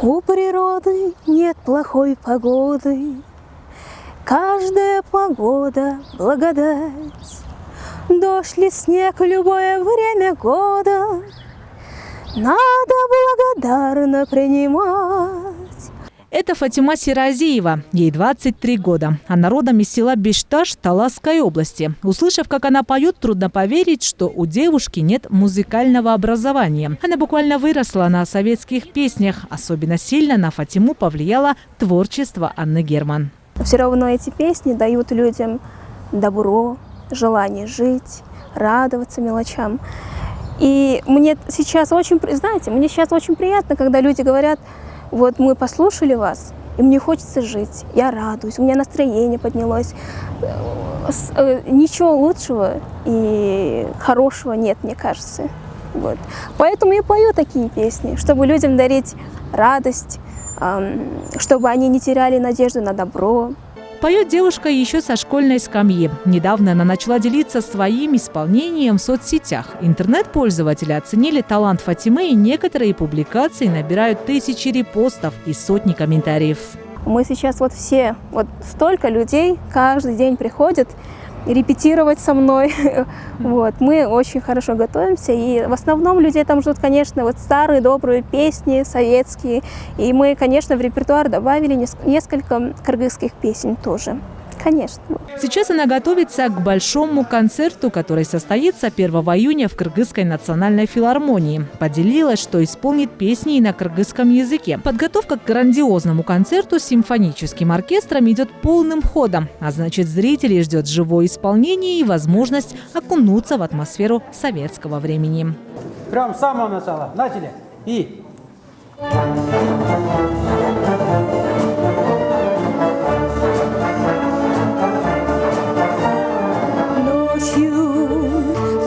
У природы нет плохой погоды, каждая погода – благодать. Дождь ли снег, любое время года надо благодарно принимать. Это Фатима Сиразиева. Ей 23 года. Она родом из села Бешташ Таласской области. Услышав, как она поет, трудно поверить, что у девушки нет музыкального образования. Она буквально выросла на советских песнях. Особенно сильно на Фатиму повлияло творчество Анны Герман. Все равно эти песни дают людям добро, желание жить, радоваться мелочам. И мне сейчас очень приятно, когда люди говорят: вот мы послушали вас, и мне хочется жить, я радуюсь, у меня настроение поднялось. Ничего лучшего и хорошего нет, мне кажется. Вот. Поэтому я пою такие песни, чтобы людям дарить радость, чтобы они не теряли надежду на добро. Поет девушка еще со школьной скамьи. Недавно она начала делиться своим исполнением в соцсетях. Интернет-пользователи оценили талант Фатимы, и некоторые публикации набирают тысячи репостов и сотни комментариев. Мы сейчас столько людей каждый день приходят репетировать со мной. Мы очень хорошо готовимся. И в основном людей там ждут, конечно, старые добрые песни, советские. И мы, конечно, в репертуар добавили несколько кыргызских песен тоже. Конечно. Сейчас она готовится к большому концерту, который состоится 1 июня в Кыргызской национальной филармонии. Поделилась, что исполнит песни и на кыргызском языке. Подготовка к грандиозному концерту с симфоническим оркестром идет полным ходом. А значит, зрителей ждет живое исполнение и возможность окунуться в атмосферу советского времени. Прям с самого начала. Начали. И...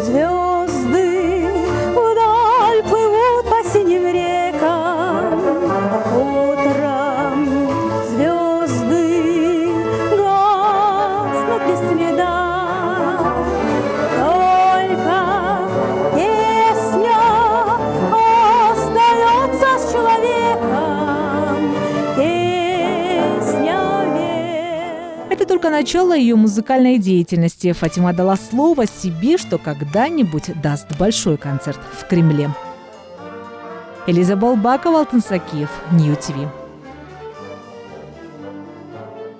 Звезды вдаль плывут по синим рекам. Утром звезды гаснут без следа. Только песня остается с человеком. Песня век. Это только начало ее музыкальной деятельности. Фатима дала слово себе, что когда-нибудь даст большой концерт в Кремле. Элиза Балбакова, Алтын Сакиев, Нью ТВ.